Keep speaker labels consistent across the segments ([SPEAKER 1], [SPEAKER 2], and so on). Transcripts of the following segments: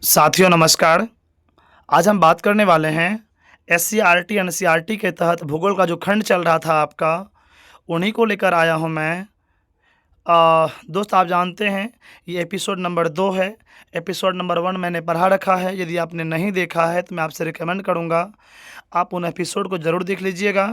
[SPEAKER 1] साथियों नमस्कार। आज हम बात करने वाले हैं एससीईआरटी एनसीईआरटी के तहत भूगोल का जो खंड चल रहा था आपका, उन्हीं को लेकर आया हूं मैं। दोस्त आप जानते हैं ये एपिसोड नंबर 2 है। एपिसोड नंबर 1 मैंने पढ़ा रखा है। यदि आपने नहीं देखा है तो मैं आपसे रिकमेंड करूंगा आप उन एपिसोड को ज़रूर देख लीजिएगा।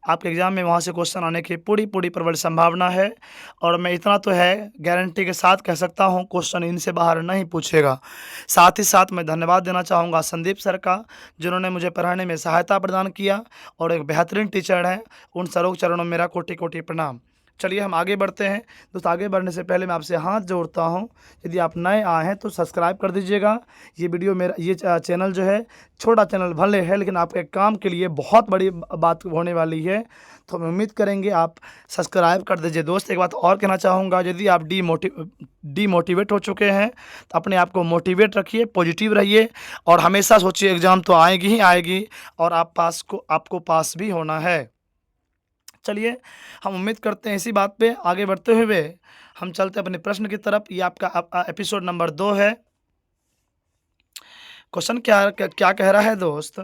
[SPEAKER 1] आपके एग्ज़ाम में वहां से क्वेश्चन आने की पूरी पूरी प्रबल संभावना है। और मैं इतना तो है गारंटी के साथ कह सकता हूं, क्वेश्चन इनसे बाहर नहीं पूछेगा। साथ ही साथ मैं धन्यवाद देना चाहूँगा संदीप सर का, जिन्होंने मुझे पढ़ाने में सहायता प्रदान किया और एक बेहतरीन टीचर हैं। उन सरों के चरणों में मेरा कोटि कोटि प्रणाम। चलिए हम आगे बढ़ते हैं। दोस्त आगे बढ़ने से पहले मैं आपसे हाथ जोड़ता हूं, यदि आप नए आए हैं तो सब्सक्राइब कर दीजिएगा। ये वीडियो मेरा चैनल जो है छोटा चैनल भले है, लेकिन आपके काम के लिए बहुत बड़ी बात होने वाली है, तो हम उम्मीद करेंगे आप सब्सक्राइब कर दीजिए। दोस्त एक बात और कहना चाहूँगा, यदि आप डीमोटिवेट हो चुके हैं तो अपने आप को मोटिवेट रखिए, पॉजिटिव रहिए और हमेशा सोचिए एग्ज़ाम तो आएगी ही आएगी और आपको पास भी होना है। चलिए हम उम्मीद करते हैं इसी बात पे आगे बढ़ते हुए हम चलते हैं अपने प्रश्न की तरफ। ये आपका एपिसोड नंबर 2 है। क्वेश्चन क्या क्या क्या कह रहा है दोस्त?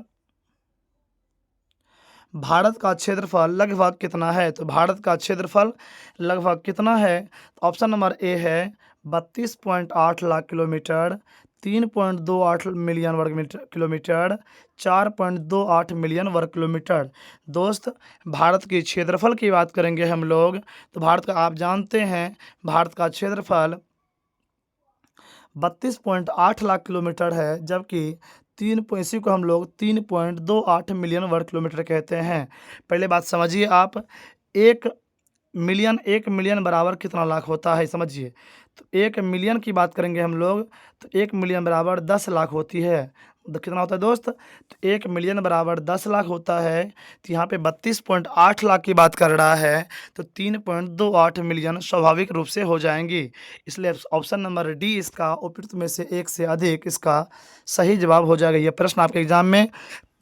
[SPEAKER 1] भारत का क्षेत्रफल लगभग कितना है? तो भारत का क्षेत्रफल लगभग कितना है? तो ऑप्शन नंबर ए है 32.8 lakh kilometre, 3.28 million kilometre, 4.28 million वर्ग किलोमीटर। दोस्त भारत की क्षेत्रफल की बात करेंगे हम लोग, तो भारत का आप जानते हैं भारत का क्षेत्रफल 32.8 लाख किलोमीटर है, जबकि इसी को हम लोग 3.28 मिलियन वर्ग किलोमीटर कहते हैं। पहले बात समझिए आप, 1 मिलियन बराबर कितना लाख होता है समझिए। तो 1 मिलियन की बात करेंगे हम लोग, तो 1 मिलियन बराबर 10 लाख होती है। तो कितना होता है दोस्त? तो 1 मिलियन बराबर 10 लाख होता है। तो यहाँ पे 32.8 लाख की बात कर रहा है, तो 3.28 मिलियन स्वाभाविक रूप से हो जाएंगी। इसलिए ऑप्शन नंबर डी इसका उपयुक्त में से एक से अधिक इसका सही जवाब हो जाएगा। यह प्रश्न आपके एग्जाम में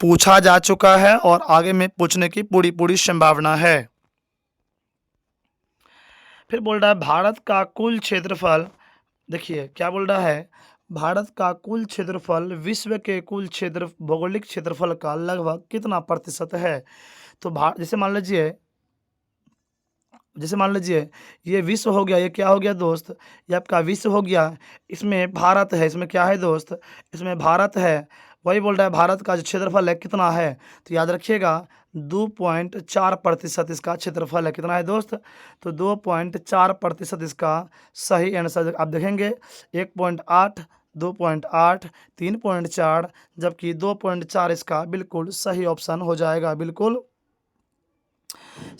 [SPEAKER 1] पूछा जा चुका है और आगे में पूछने की पूरी पूरी संभावना है। फिर बोल रहा है भारत का कुल क्षेत्रफल, देखिए क्या बोल रहा है, भारत का कुल क्षेत्रफल विश्व के कुल भौगोलिक क्षेत्रफल का लगभग कितना प्रतिशत है? तो जैसे मान लीजिए ये विश्व हो गया, ये क्या हो गया दोस्त? ये आपका विश्व हो गया। इसमें भारत है, इसमें क्या है दोस्त? इसमें भारत है। वही बोल रहा है भारत का जो क्षेत्रफल है कितना है, तो याद रखिएगा 2.4% इसका क्षेत्रफल है। कितना है दोस्त? तो 2.4% इसका सही आंसर आप देखेंगे। 1.8, 2.8, 3.4, जबकि 2.4 इसका बिल्कुल सही ऑप्शन हो जाएगा। बिल्कुल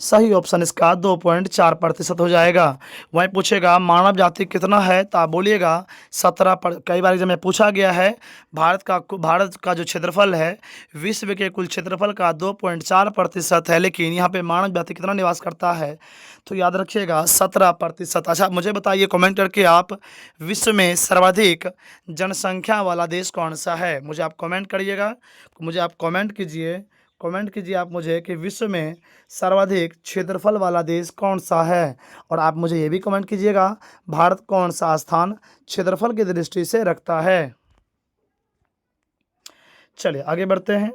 [SPEAKER 1] सही ऑप्शन इसका 2.4% हो जाएगा। वहीं पूछेगा मानव जाति कितना है, तो आप बोलिएगा 17 पर। कई बार एग्जाम में पूछा गया है भारत का जो क्षेत्रफल है विश्व के कुल क्षेत्रफल का 2.4% है, लेकिन यहाँ पे मानव जाति कितना निवास करता है, तो याद रखिएगा 17%। अच्छा मुझे बताइए कमेंट करके आप, विश्व में सर्वाधिक जनसंख्या वाला देश कौन सा है? मुझे आप कमेंट करिएगा, मुझे आप कमेंट कीजिए आप मुझे कि विश्व में सर्वाधिक क्षेत्रफल वाला देश कौन सा है। और आप मुझे ये भी कमेंट कीजिएगा भारत कौन सा स्थान क्षेत्रफल की दृष्टि से रखता है। चलिए आगे बढ़ते हैं।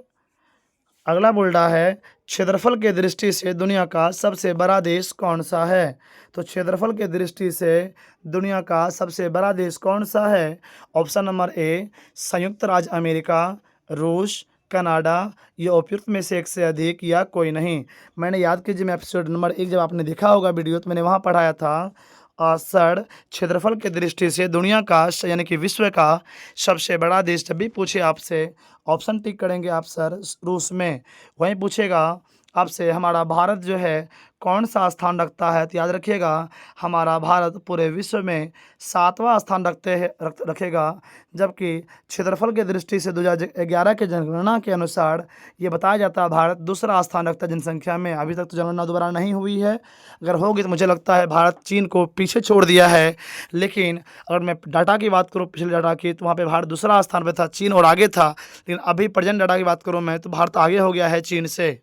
[SPEAKER 1] अगला बोल रहा है क्षेत्रफल के दृष्टि से दुनिया का सबसे बड़ा देश कौन सा है? तो क्षेत्रफल के दृष्टि से दुनिया का सबसे बड़ा देश कौन सा है? ऑप्शन नंबर ए संयुक्त राज्य अमेरिका, रूस, कनाडा, ये उपयुक्त में से एक से अधिक या कोई नहीं। मैंने याद कीजिए मैं एपिसोड नंबर 1 जब आपने देखा होगा वीडियो, तो मैंने वहाँ पढ़ाया था सर क्षेत्रफल की दृष्टि से दुनिया का यानी कि विश्व का सबसे बड़ा देश जब भी पूछे आपसे, ऑप्शन टिक करेंगे आप सर रूस में। वहीं पूछेगा आपसे हमारा भारत जो है कौन सा स्थान रखता है, तो याद रखिएगा हमारा भारत पूरे विश्व में 7वां स्थान रखेगा। जबकि क्षेत्रफल की दृष्टि से 2011 के जनगणना के अनुसार ये बताया जाता है भारत दूसरा स्थान रखता है जनसंख्या में। अभी तक तो जनगणना दोबारा नहीं हुई है, अगर होगी तो मुझे लगता है भारत चीन को पीछे छोड़ दिया है। लेकिन अगर मैं डाटा की बात करूँ पिछले डाटा की, तो वहाँ पे भारत दूसरा स्थान पे था, चीन और आगे था। लेकिन अभी प्रेजेंट डाटा की बात करूँ मैं, तो भारत आगे हो गया है चीन से।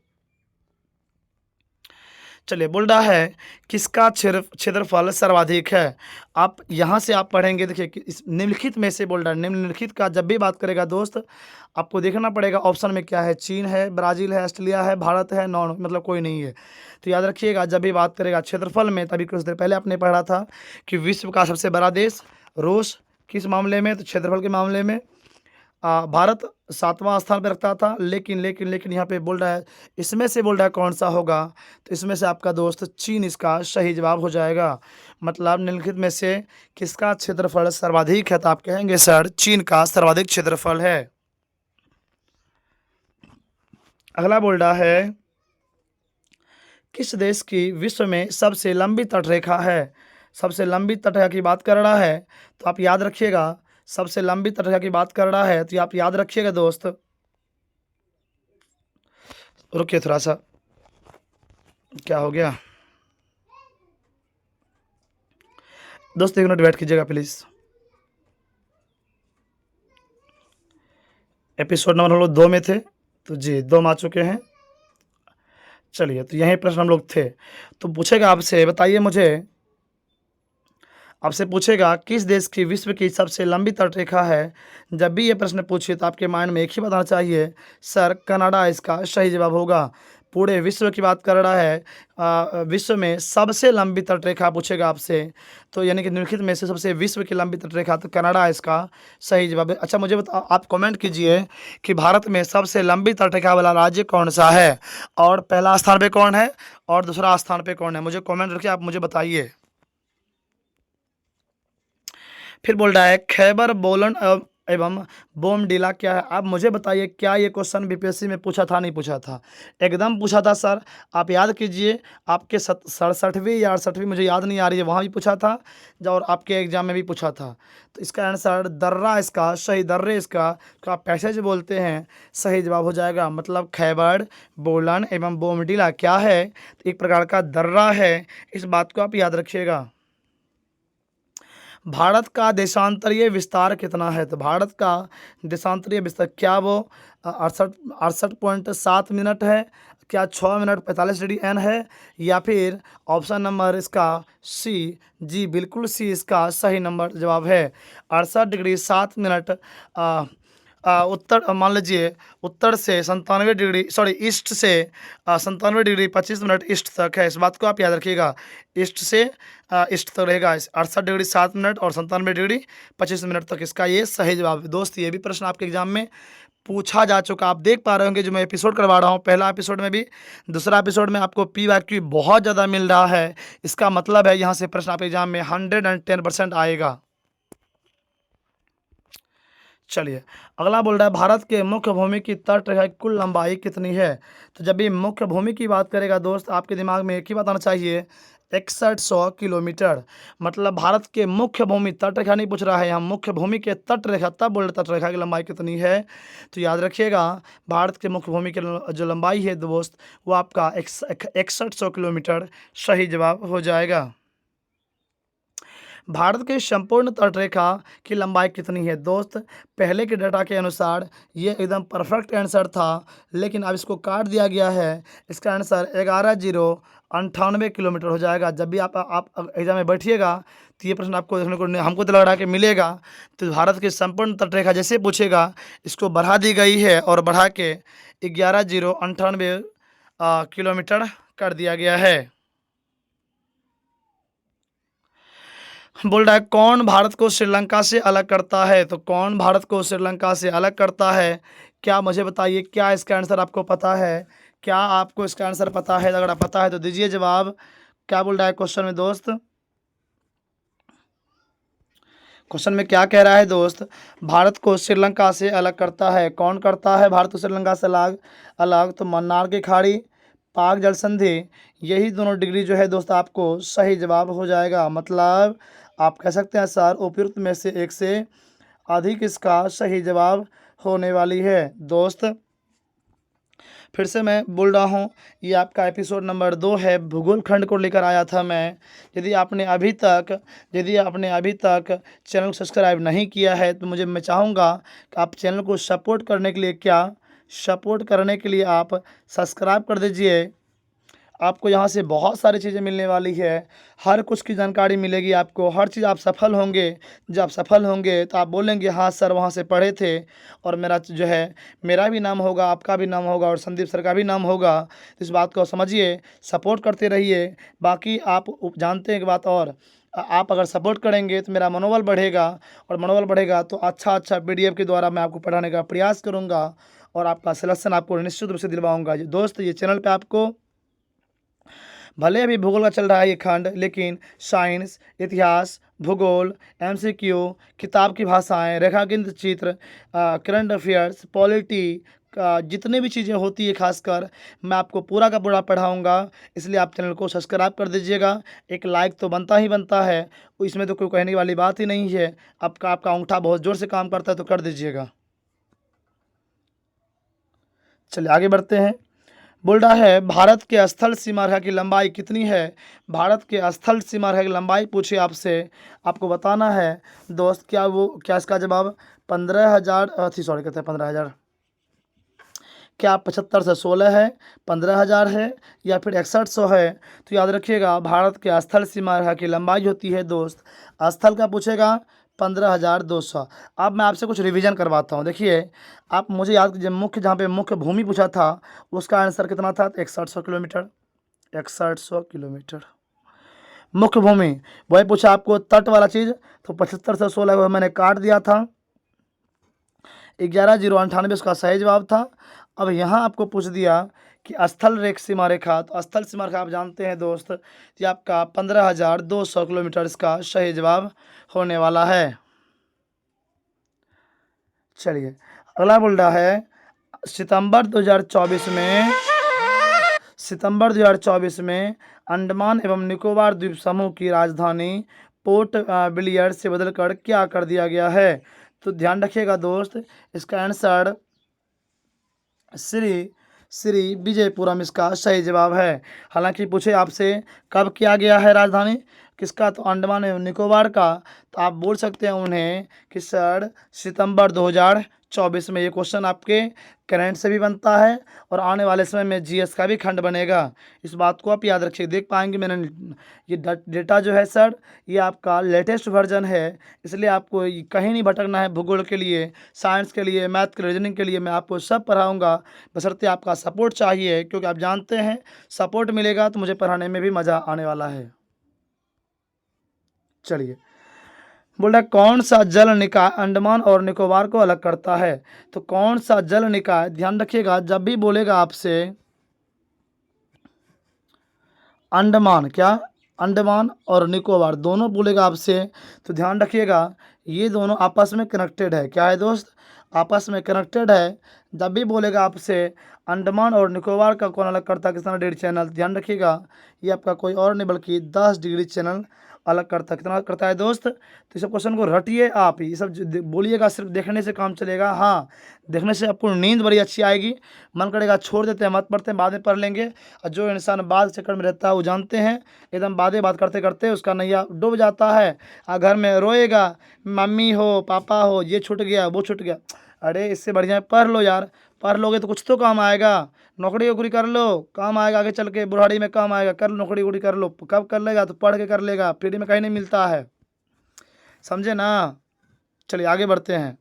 [SPEAKER 1] चलिए, बोल रहा है किसका क्षेत्रफल सर्वाधिक है। आप यहाँ से आप पढ़ेंगे, देखिए कि इस निम्नलिखित में से बोल रहा है, निम्नलिखित का जब भी बात करेगा दोस्त, आपको देखना पड़ेगा ऑप्शन में क्या है। चीन है, ब्राज़ील है, ऑस्ट्रेलिया है, भारत है, नॉन मतलब कोई नहीं है। तो याद रखिएगा, जब भी बात करेगा क्षेत्रफल में, तभी कुछ देर पहले आपने पढ़ा था कि विश्व का सबसे बड़ा देश रूस, किस मामले में, तो क्षेत्रफल के मामले में भारत 7वां स्थान पे रखता था। लेकिन यहाँ पे बोल रहा है, इसमें से बोल रहा है कौन सा होगा, तो इसमें से आपका दोस्त चीन इसका सही जवाब हो जाएगा। मतलब निम्नलिखित में से किसका क्षेत्रफल सर्वाधिक है, तो आप कहेंगे सर चीन का सर्वाधिक क्षेत्रफल है। अगला बोल रहा है किस देश की विश्व में सबसे लंबी तटरेखा है। सबसे लंबी तटरेखा की बात कर रहा है, तो आप याद रखिएगा, सबसे लंबी तटरेखा की बात कर रहा है, तो आप याद रखिएगा दोस्त, रुकिए थोड़ा सा, क्या हो गया दोस्त, 1 मिनट वेट कीजिएगा प्लीज़। एपिसोड नंबर हम लोग 2 में थे, तो जी 2 में आ चुके हैं। चलिए, तो यही प्रश्न हम लोग थे। तो पूछेगा आपसे, बताइए मुझे, आपसे पूछेगा किस देश की विश्व की सबसे लंबी तटरेखा है। जब भी ये प्रश्न पूछे तो आपके माइंड में एक ही बताना चाहिए, सर कनाडा इसका सही जवाब होगा। पूरे विश्व की बात कर रहा है, विश्व में सबसे लंबी तटरेखा पूछेगा आपसे, तो यानी कि निम्नलिखित में से सबसे विश्व की लंबी तटरेखा, तो कनाडा इसका सही जवाब है। अच्छा, मुझे आप कमेंट कीजिए कि भारत में सबसे लंबी तटरेखा वाला राज्य कौन सा है, और पहला स्थान पे कौन है और दूसरा स्थान पे कौन है, मुझे कमेंट करके आप मुझे बताइए। फिर बोल रहा है खैबर बोलन एवं बोमडिला क्या है। आप मुझे बताइए, क्या ये क्वेश्चन बीपीएससी में पूछा था, नहीं पूछा था? एकदम पूछा था सर। आप याद कीजिए, आपके 67वीं या 68वीं, मुझे याद नहीं आ रही है, वहाँ भी पूछा था, और आपके एग्जाम में भी पूछा था। तो इसका आंसर दर्रा इसका सही, दर्रे इसका का पैसेज बोलते हैं, सही जवाब हो जाएगा। मतलब खैबर बोलन एवं बोमडिला क्या है, तो एक प्रकार का दर्रा है, इस बात को आप याद रखिएगा। भारत का देशांतरीय विस्तार कितना है, तो भारत का देशांतरीय विस्तार क्या वो 68.7 मिनट है, क्या 6 मिनट 45 डिग्री एन है, या फिर ऑप्शन नंबर इसका सी, जी बिल्कुल सी इसका सही नंबर जवाब है। 68 डिग्री 7 मिनट उत्तर, मान लीजिए उत्तर से 97 डिग्री, सॉरी ईस्ट से 97 डिग्री 25 मिनट ईस्ट तक है, इस बात को आप याद रखिएगा। ईस्ट से ईस्ट तक रहेगा 68 डिग्री 7 मिनट और 97 डिग्री 25 मिनट तक, इसका ये सही जवाब है। दोस्त, ये भी प्रश्न आपके एग्जाम में पूछा जा चुका, आप देख पा रहे होंगे जो मैं एपिसोड करवा रहा हूँ, पहला एपिसोड में भी, दूसरा एपिसोड में आपको PYQ बहुत ज़्यादा मिल रहा है। इसका मतलब है यहाँ से प्रश्न आपके एग्जाम में 110% आएगा। चलिए, अगला बोल रहा है भारत के मुख्य भूमि की तटरेखा की कुल लंबाई कितनी है। तो जब भी मुख्य भूमि की बात करेगा दोस्त, आपके दिमाग में एक ही बात आना चाहिए, 6100 किलोमीटर। मतलब भारत के मुख्य भूमि, तटरेखा नहीं पूछ रहा है यहाँ, मुख्य भूमि के तटरेखा, तब बोल रहे तटरेखा की लंबाई कितनी है। तो याद रखिएगा, भारत के मुख्य भूमि की जो लंबाई है दोस्त, वो आपका 6100 किलोमीटर सही जवाब हो जाएगा। भारत की संपूर्ण तटरेखा की लंबाई कितनी है दोस्त, पहले के डाटा के अनुसार ये एकदम परफेक्ट आंसर था, लेकिन अब इसको काट दिया गया है। इसका आंसर 11,098 किलोमीटर हो जाएगा। जब भी आप एग्जाम में बैठिएगा, तो ये प्रश्न आपको देखने को, हमको तो लग रहा है कि मिलेगा। तो भारत की संपूर्ण तटरेखा जैसे पूछेगा, इसको बढ़ा दी गई है और बढ़ा के 11,098 किलोमीटर कर दिया गया है। बोल रहा है कौन भारत को श्रीलंका से अलग करता है, तो कौन भारत को श्रीलंका से अलग करता है, क्या मुझे बताइए, क्या इसका आंसर आपको पता है, क्या आपको इसका आंसर पता है? अगर आप पता है तो दीजिए जवाब। क्या बोल रहा है क्वेश्चन में दोस्त, क्वेश्चन में क्या कह रहा है दोस्त, भारत को श्रीलंका से अलग करता है, कौन करता है भारत को श्रीलंका से अलग? अलग तो मन्नार की खाड़ी, पाक जल संधि, यही दोनों डिग्री जो है दोस्त आपको सही जवाब हो जाएगा। मतलब आप कह सकते हैं सर उपयुक्त में से एक से अधिक इसका सही जवाब होने वाली है। दोस्त, फिर से मैं बोल रहा हूँ, ये आपका एपिसोड नंबर 2 है, भूगोल खंड को लेकर आया था मैं। यदि आपने अभी तक चैनल को सब्सक्राइब नहीं किया है, तो मैं चाहूँगा कि आप चैनल को सपोर्ट करने के लिए आप सब्सक्राइब कर दीजिए आपको यहाँ से बहुत सारी चीज़ें मिलने वाली है, हर कुछ की जानकारी मिलेगी आपको, हर चीज़ आप सफल होंगे। जब आप सफल होंगे तो आप बोलेंगे हाँ सर वहाँ से पढ़े थे और मेरा जो है मेरा भी नाम होगा, आपका भी नाम होगा और संदीप सर का भी नाम होगा। तो इस बात को समझिए, सपोर्ट करते रहिए। बाकी आप जानते हैं एक बात और, आप अगर सपोर्ट करेंगे तो मेरा मनोबल बढ़ेगा और मनोबल बढ़ेगा तो अच्छा पीडीएफ के द्वारा मैं आपको पढ़ाने का प्रयास करूँगा और आपका सिलेक्शन आपको निश्चित रूप से दिलवाऊँगा। दोस्त ये चैनल पे आपको भले अभी भूगोल का चल रहा है ये खंड, लेकिन साइंस, इतिहास, भूगोल, एमसीक्यू, किताब की भाषाएं, रेखांकित चित्र, करंट अफेयर्स, पॉलिटी का जितने भी चीज़ें होती है खासकर मैं आपको पूरा का पूरा पढ़ाऊँगा। इसलिए आप चैनल को सब्सक्राइब कर दीजिएगा। एक लाइक तो बनता ही बनता है, इसमें तो कोई कहने वाली बात ही नहीं है। आपका अंगूठा बहुत ज़ोर से काम करता है तो कर दीजिएगा। चलिए आगे बढ़ते हैं। बोल रहा है भारत के स्थल सीमा रेखा की लंबाई कितनी है। भारत के स्थल सीमा रेखा की लंबाई पूछे आपसे, आपको बताना है दोस्त। क्या इसका जवाब 15,000 सॉरी कहते हैं 15,000, क्या 75 से 16 है, 15,000 है या फिर 6100 है। तो याद रखिएगा भारत के स्थल सीमा रेखा की लंबाई होती है दोस्त, स्थल का पूछेगा 15,200। अब मैं आपसे कुछ रिवीजन करवाता हूँ। देखिए आप मुझे याद कीजिए, मुख्य जहाँ पे मुख्य भूमि पूछा था उसका आंसर कितना था, 6100 किलोमीटर। 6100 किलोमीटर मुख्य भूमि। वही पूछा आपको तट वाला चीज़, तो 75 से 16 मैंने काट दिया था, 11,098 उसका सही जवाब था। अब यहाँ आपको पूछ दिया कि स्थल रेख सीमा रेखा, तो स्थल सीमा रेखा आप जानते हैं दोस्त, ये आपका 15,200 किलोमीटर इसका सही जवाब होने वाला है। चलिए अगला बोल रहा है सितंबर 2024 में अंडमान एवं निकोबार द्वीप समूह की राजधानी पोर्ट ब्लियर से बदलकर क्या कर दिया गया है। तो ध्यान रखिएगा दोस्त, इसका आंसर श्री विजयपुरम इसका सही जवाब है। हालांकि पूछे आपसे कब किया गया है राजधानी किसका, तो अंडमान एवं निकोबार का, तो आप बोल सकते हैं उन्हें कि सर सितंबर 2024 में। ये क्वेश्चन आपके करंट से भी बनता है और आने वाले समय में जीएस का भी खंड बनेगा। इस बात को आप याद रखिए। देख पाएंगे मैंने ये डेटा जो है सर ये आपका लेटेस्ट वर्जन है, इसलिए आपको कहीं नहीं भटकना है। भूगोल के लिए, साइंस के लिए, मैथ के लिए, रीजनिंग के लिए मैं आपको सब पढ़ाऊँगा, बशर्ते आपका सपोर्ट चाहिए, क्योंकि आप जानते हैं सपोर्ट मिलेगा तो मुझे पढ़ाने में भी मज़ा आने वाला है। चलिए बोल रहा है कौन सा जल निकाय अंडमान और निकोबार को अलग करता है। तो कौन सा जल निकाय, ध्यान रखिएगा जब भी बोलेगा आपसे अंडमान, क्या अंडमान और निकोबार दोनों बोलेगा आपसे, तो ध्यान रखिएगा ये दोनों आपस में कनेक्टेड है। क्या है दोस्त, आपस में कनेक्टेड है। जब भी बोलेगा आपसे अंडमान और निकोबार का कौन अलग करता है, कितना डिग्री चैनल, ध्यान रखिएगा ये आपका कोई और नहीं बल्कि 10 डिग्री चैनल अलग करता है। कितना करता है दोस्त। तो सब क्वेश्चन को रटिए आप, ये सब बोलिएगा, सिर्फ देखने से काम चलेगा। हाँ देखने से आपको नींद बड़ी अच्छी आएगी, मन करेगा छोड़ देते हैं मत पढ़ते हैं बाद में पढ़ लेंगे। और जो इंसान बाद चक्कर में रहता है वो जानते हैं एकदम बात करते करते उसका नैया डूब जाता है। घर में रोएगा, मम्मी हो पापा हो ये छूट गया वो छूट गया। अरे इससे बढ़िया पढ़ लो यार, पढ़ लोगे तो कुछ तो काम आएगा। नौकरी वोकरी कर लो, काम आएगा आगे चल के, बुढ़ाड़ी में काम आएगा। कर लो नौकरी वोकरी कर लो, कब कर लेगा तो पढ़ के कर लेगा, फ्री में कहीं नहीं मिलता है, समझे ना। चलिए आगे बढ़ते हैं।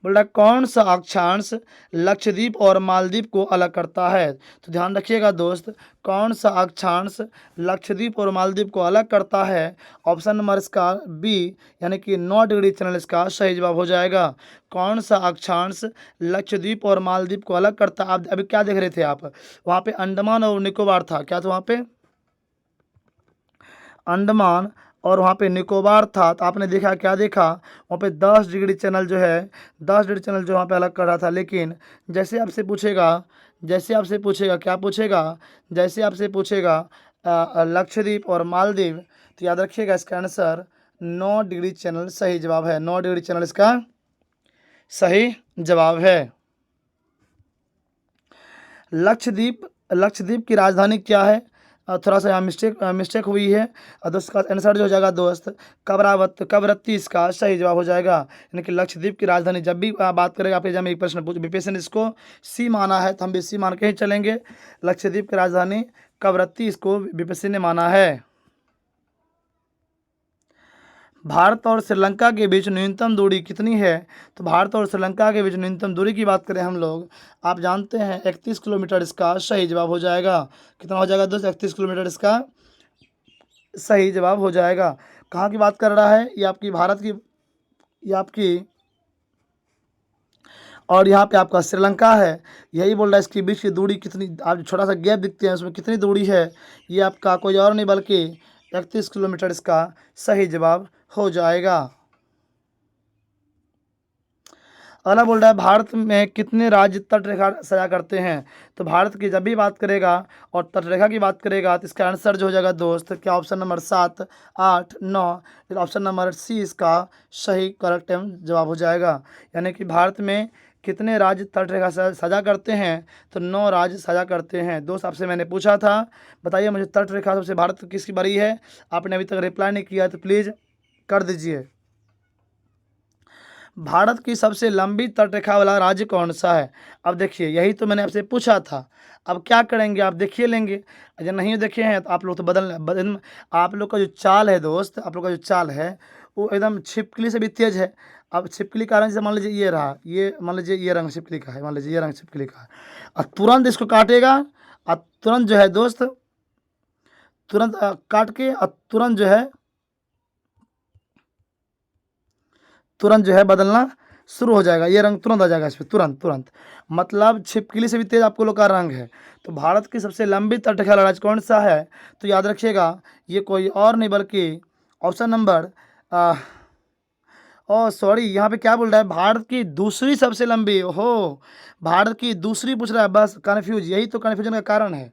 [SPEAKER 1] बोल रहा है कौन सा अक्षांश लक्षद्वीप और मालदीव को अलग करता है। तो ध्यान रखिएगा दोस्त, कौन सा अक्षांश लक्षद्वीप और मालदीव को अलग करता है। ऑप्शन नंबर इसका बी यानी कि 9 डिग्री चैनल इसका सही जवाब हो जाएगा। कौन सा अक्षांश लक्षद्वीप और मालदीव को अलग करता है। आप अभी क्या देख रहे थे आप, वहाँ पे अंडमान और निकोबार था, क्या था वहाँ पे अंडमान और वहाँ पे निकोबार था। तो आपने देखा क्या देखा, वहाँ पे 10 डिग्री चैनल जो है 10 डिग्री चैनल जो वहाँ पे अलग कर रहा था। लेकिन जैसे आपसे पूछेगा क्या पूछेगा, जैसे आपसे पूछेगा लक्षद्वीप और मालदीव, तो याद रखिएगा इसका आंसर 9 डिग्री चैनल सही जवाब है। 9 डिग्री चैनल इसका सही जवाब है। लक्षद्वीप की राजधानी क्या है। थोड़ा सा यहाँ मिस्टेक हुई है। और दोस्त का आंसर जो हो जाएगा दोस्त कवरत्ती इसका सही जवाब हो जाएगा। यानी कि लक्षद्वीप की राजधानी जब भी बात करेगा आपके एग्जाम में एक प्रश्न पूछ बीपीएससी ने इसको सी माना है, तो हम भी सी मान के ही चलेंगे। लक्षद्वीप की राजधानी कवरत्ती इसको बीपीएससी ने माना है। भारत और श्रीलंका के बीच न्यूनतम दूरी कितनी है? तो भारत और श्रीलंका के बीच न्यूनतम दूरी की बात करें हम लोग, आप जानते हैं 31 किलोमीटर इसका सही जवाब हो जाएगा। कितना हो जाएगा दोस्त? 31 किलोमीटर इसका सही जवाब हो जाएगा। कहाँ की बात कर रहा है? ये आपकी भारत की, ये आपकी, और यहाँ पे आपका श्रीलंका है। यही बोल रहा है इसके बीच की दूरी कितनी, आप छोटा सा गैप दिखते हैं उसमें कितनी दूरी है, ये आपका कोई और नहीं बल्कि 31 किलोमीटर इसका सही जवाब हो जाएगा। अगला बोल रहा है भारत में कितने राज्य तटरेखा साझा करते हैं? तो भारत की जब भी बात करेगा और तटरेखा की बात करेगा तो इसका आंसर जो हो जाएगा दोस्त क्या? Option number 7, 8, 9, option number C इसका सही करेक्ट जवाब हो जाएगा। यानी कि भारत में कितने राज्य तटरेखा साझा करते हैं? तो 9 राज्य साझा करते हैं। दोस्त आपसे मैंने पूछा था, बताइए मुझे तटरेखा सबसे भारत किसकी बड़ी है? आपने अभी तक रिप्लाई नहीं किया तो प्लीज़ कर दीजिए। भारत की सबसे लंबी तटरेखा वाला राज्य कौन सा है? अब देखिए यही तो मैंने आपसे पूछा था। अब क्या करेंगे आप देखिए लेंगे, अगर नहीं देखे हैं तो आप लोग तो बदल आप लोग का जो चाल है दोस्त, आप लोग का जो चाल है वो एकदम छिपकली से भी तेज है। अब छिपकली का रंग जैसे मान लीजिए ये रहा, ये मान लीजिए ये रंग छिपकली का है, मान लीजिए ये रंग छिपकली का है, और तुरंत इसको काटेगा और तुरंत जो है दोस्त, तुरंत काट के और तुरंत जो है बदलना शुरू हो जाएगा, ये रंग तुरंत आ जाएगा इस पर, तुरंत। मतलब छिपकली से भी तेज आपको लोग का रंग है। तो भारत की सबसे लंबी तटरेखा वाला राज्य कौन सा है? तो याद रखिएगा ये कोई और नहीं बल्कि ऑप्शन नंबर सॉरी, यहाँ पे क्या बोल रहा है? भारत की दूसरी सबसे लंबी, हो भारत की दूसरी पूछ रहा है, बस कन्फ्यूज, यही तो कन्फ्यूजन का कारण है।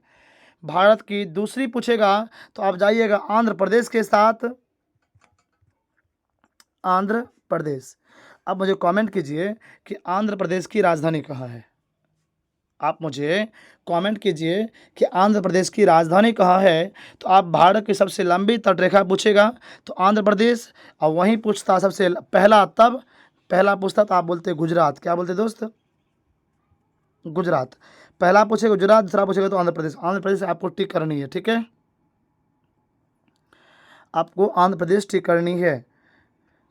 [SPEAKER 1] भारत की दूसरी पूछेगा तो आप जाइएगा आंध्र प्रदेश के साथ, आंध्र प्रदेश। अब मुझे कमेंट कीजिए कि आंध्र प्रदेश की राजधानी कहाँ है? आप मुझे कमेंट कीजिए कि आंध्र प्रदेश की राजधानी कहाँ है। तो आप भारत की सबसे लंबी तटरेखा पूछेगा तो आंध्र प्रदेश, और वहीं पूछता सबसे पहला पूछता तो आप बोलते गुजरात। क्या बोलते दोस्त? गुजरात। पहला पूछेगा गुजरात, दूसरा पूछेगा तो आंध्र प्रदेश। आंध्र प्रदेश आपको टिक करनी है, ठीक है? आपको आंध्र प्रदेश टिक करनी है।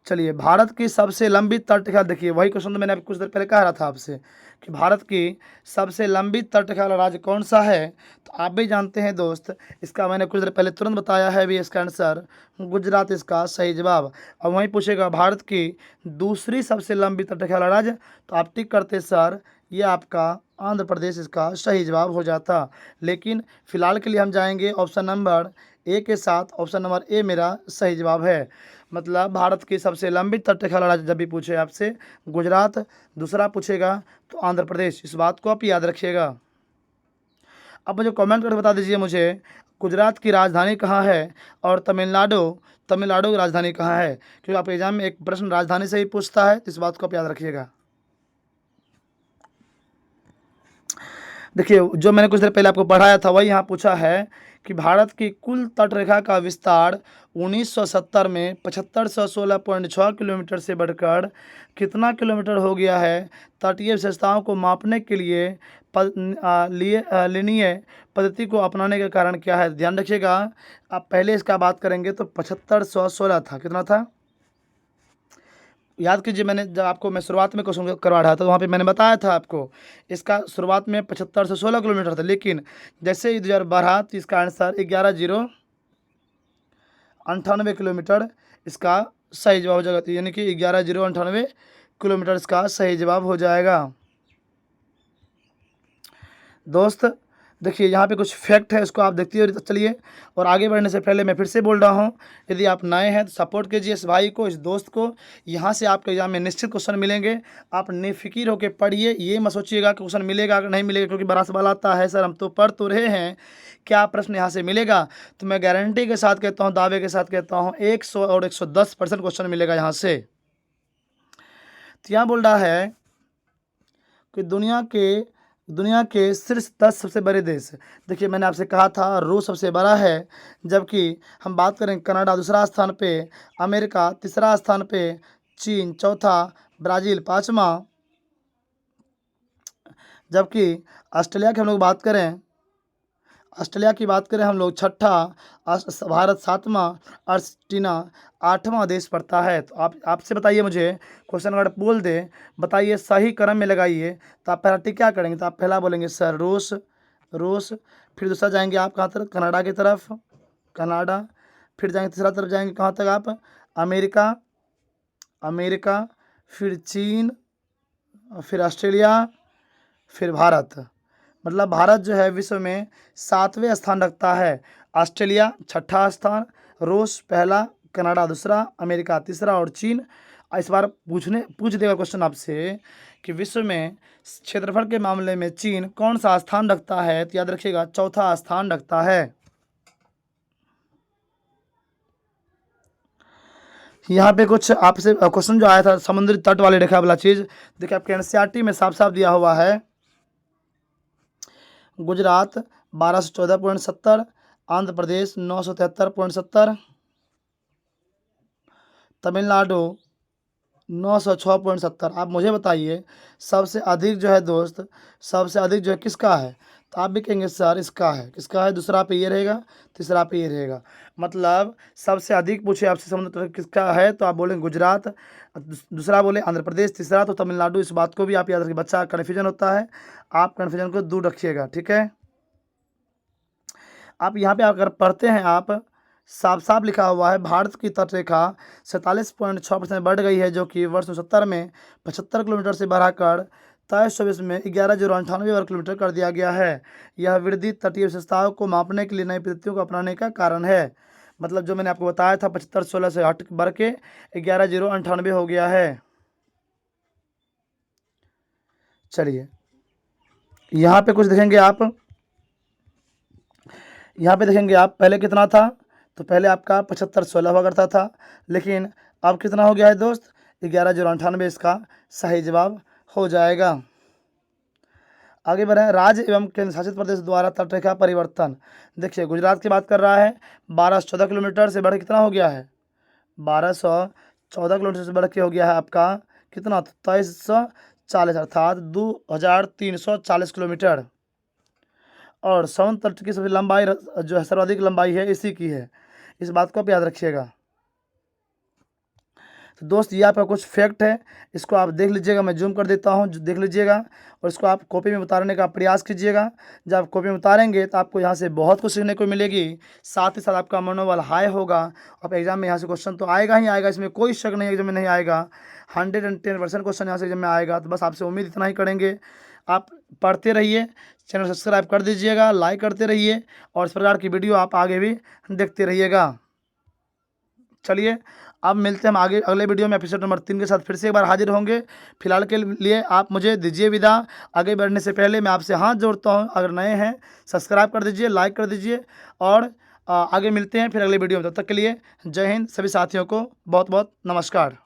[SPEAKER 1] चलिए, भारत की सबसे लंबी तटरेखा देखिए, वही क्वेश्चन तो मैंने अभी कुछ देर पहले कह रहा था आपसे कि भारत की सबसे लंबी तटरेखा वाला राज्य कौन सा है? तो आप भी जानते हैं दोस्त, इसका मैंने कुछ देर पहले तुरंत बताया है भी, इसका आंसर गुजरात इसका सही जवाब। अब वहीं पूछेगा भारत की दूसरी सबसे लंबी तटरेखा वाला राज्य, तो आप टिक करते सर, ये आपका आंध्र प्रदेश इसका सही जवाब हो जाता। लेकिन फिलहाल के लिए हम जाएंगे ऑप्शन नंबर ए के साथ। ऑप्शन नंबर ए मेरा सही जवाब है। मतलब भारत की सबसे लंबी तटरेखा वाला राज्य जब भी पूछे आपसे गुजरात, दूसरा पूछेगा तो आंध्र प्रदेश। इस बात को आप याद रखिएगा। अब मुझे कमेंट करके बता दीजिए मुझे गुजरात की राजधानी कहाँ है और तमिलनाडु की राजधानी कहाँ है, क्योंकि आप एग्जाम में एक प्रश्न राजधानी से ही पूछता है, तो इस बात को आप याद रखिएगा। देखिए जो मैंने कुछ देर पहले आपको पढ़ाया था वही यहाँ पूछा है कि भारत की कुल तटरेखा का विस्तार 1970 में 7516.6 किलोमीटर से बढ़कर कितना किलोमीटर हो गया है? तटीय विशेषताओं को मापने के लिए लीनीय पद्धति को अपनाने के कारण क्या है? ध्यान रखिएगा, आप पहले इसका बात करेंगे तो 7516 था। कितना था? याद कीजिए, मैंने जब आपको मैं शुरुआत में क्वेश्चन करवा रहा था तो वहाँ पे मैंने बताया था आपको इसका शुरुआत में 75 से 16 किलोमीटर था, लेकिन जैसे ही 2000 बढ़ा तो इसका आंसर 11,098 किलोमीटर इसका सही जवाब हो जाएगा। तो यानी कि 11,098 किलोमीटर इसका सही जवाब हो जाएगा। दोस्त देखिए यहाँ पे कुछ फैक्ट है, इसको आप देखते हुए चलिए। और आगे बढ़ने से पहले मैं फिर से बोल रहा हूँ, यदि आप नए हैं तो सपोर्ट कीजिए इस भाई को, इस दोस्त को। यहाँ से आपके एग्जाम में निश्चित क्वेश्चन मिलेंगे। आप निफिकिर होकर पढ़िए, ये मत सोचिएगा कि क्वेश्चन मिलेगा कि नहीं मिलेगा, क्योंकि बड़ा सवाल आता है सर हम तो पढ़ तो रहे हैं, क्या प्रश्न यहाँ से मिलेगा? तो मैं गारंटी के साथ कहता हूँ, दावे के साथ कहता हूँ 100 और 110% क्वेश्चन मिलेगा यहाँ से। तो यहाँ बोल रहा है कि दुनिया के दुनिया के शीर्ष 10 सबसे बड़े देश। देखिए मैंने आपसे कहा था रूस सबसे बड़ा है, जबकि हम बात करें कनाडा दूसरा स्थान पे, अमेरिका तीसरा स्थान पे, चीन चौथा, ब्राज़ील पाँचवां, जबकि ऑस्ट्रेलिया की हम लोग बात करें, ऑस्ट्रेलिया की बात करें हम लोग छठा, भारत सातवां, अर्जेंटीना आठवां देश पड़ता है। तो आप आपसे बताइए, मुझे क्वेश्चन अगर बोल दे, बताइए सही क्रम में लगाइए, तो आप पहला टिक क्या करेंगे? तो आप पहला बोलेंगे सर रूस, रूस, फिर दूसरा जाएंगे आप कहाँ तरफ? कनाडा की तरफ, कनाडा, फिर जाएंगे तीसरा तरफ जाएंगे कहाँ तक आप? अमेरिका, अमेरिका, फिर चीन, फिर ऑस्ट्रेलिया, फिर भारत। मतलब भारत जो है विश्व में 7वें स्थान रखता है, ऑस्ट्रेलिया छठा स्थान, रूस पहला, कनाडा दूसरा, अमेरिका तीसरा और चीन। इस बार पूछ देगा क्वेश्चन आपसे कि विश्व में क्षेत्रफल के मामले में चीन कौन सा स्थान रखता है? तो याद रखिएगा चौथा स्थान रखता है। यहाँ पे कुछ आपसे क्वेश्चन जो आया था समुद्री तट वाली रेखा वाला चीज़, देखिए आपके एनसीईआरटी में साफ साफ दिया हुआ है, गुजरात 1214.70, आंध्र प्रदेश 973.70, तमिलनाडु 906.70। आप मुझे बताइए सबसे अधिक जो है दोस्त, सबसे अधिक जो है किसका है? तो आप भी कहेंगे सर इसका है। किसका है? दूसरा पे ये रहेगा, तीसरा पे ये रहेगा। मतलब सबसे अधिक पूछे आपसे समुद्र तट किसका है, तो आप बोलेंगे गुजरात, दूसरा बोले आंध्र प्रदेश, तीसरा तो तमिलनाडु। इस बात को भी आप याद रखिए, बच्चा कन्फ्यूजन होता है, आप कन्फ्यूजन को दूर रखिएगा, ठीक है। आप यहाँ पे अगर पढ़ते हैं, आप साफ साफ लिखा हुआ है भारत की तटरेखा 47.6% बढ़ गई है, जो कि वर्ष 1970 में 75 किलोमीटर से बढ़ाकर 2324 में 11,098 वर्ग किलोमीटर कर दिया गया है। यह वृद्धि तटीय विशेषताओं को मापने के लिए नई पद्धतियों को अपनाने का कारण है। मतलब जो मैंने आपको बताया था 75/16 से हट बढ़ के 11,098 हो गया है। चलिए यहाँ पे कुछ देखेंगे आप, यहाँ पे देखेंगे आप पहले कितना था, तो पहले आपका 75/16 हुआ करता था, लेकिन अब कितना हो गया है दोस्त? 11,098 इसका सही जवाब हो जाएगा। आगे बढ़ें, राज्य एवं केंद्र शासित प्रदेश द्वारा तटरेखा परिवर्तन। देखिए गुजरात की बात कर रहा है, 1214 किलोमीटर से बढ़ के कितना हो गया है? 1214 किलोमीटर से बढ़ के हो गया है आपका कितना? 2340, अर्थात 2340 किलोमीटर। और समुद्र तट की सबसे लंबाई जो है सर्वाधिक लंबाई है इसी की है, इस बात को आप याद रखिएगा। तो दोस्त ये आपका कुछ फैक्ट है, इसको आप देख लीजिएगा, मैं जूम कर देता हूँ, देख लीजिएगा और इसको आप कॉपी में उतारने का प्रयास कीजिएगा। जब आप कॉपी में उतारेंगे तो आपको यहाँ से बहुत कुछ सीखने को मिलेगी, साथ ही साथ आपका मनोबल हाई होगा। अब एग्जाम में यहाँ से क्वेश्चन तो आएगा ही आएगा, इसमें कोई शक नहीं एग्जाम में नहीं आएगा, 110% क्वेश्चन यहाँ से एग्जाम में आएगा। तो बस आपसे उम्मीद इतना ही करेंगे, आप पढ़ते रहिए, चैनल सब्सक्राइब कर दीजिएगा, लाइक करते रहिए और इस प्रकार की वीडियो आप आगे भी देखते रहिएगा। चलिए अब मिलते हैं हम आगे अगले वीडियो में एपिसोड नंबर 3 के साथ फिर से एक बार हाजिर होंगे। फिलहाल के लिए आप मुझे दीजिए विदा। आगे बढ़ने से पहले मैं आपसे हाथ जोड़ता हूं, अगर नए हैं सब्सक्राइब कर दीजिए, लाइक कर दीजिए और आगे मिलते हैं फिर अगले वीडियो में। तब तक के लिए जय हिंद, सभी साथियों को बहुत बहुत नमस्कार।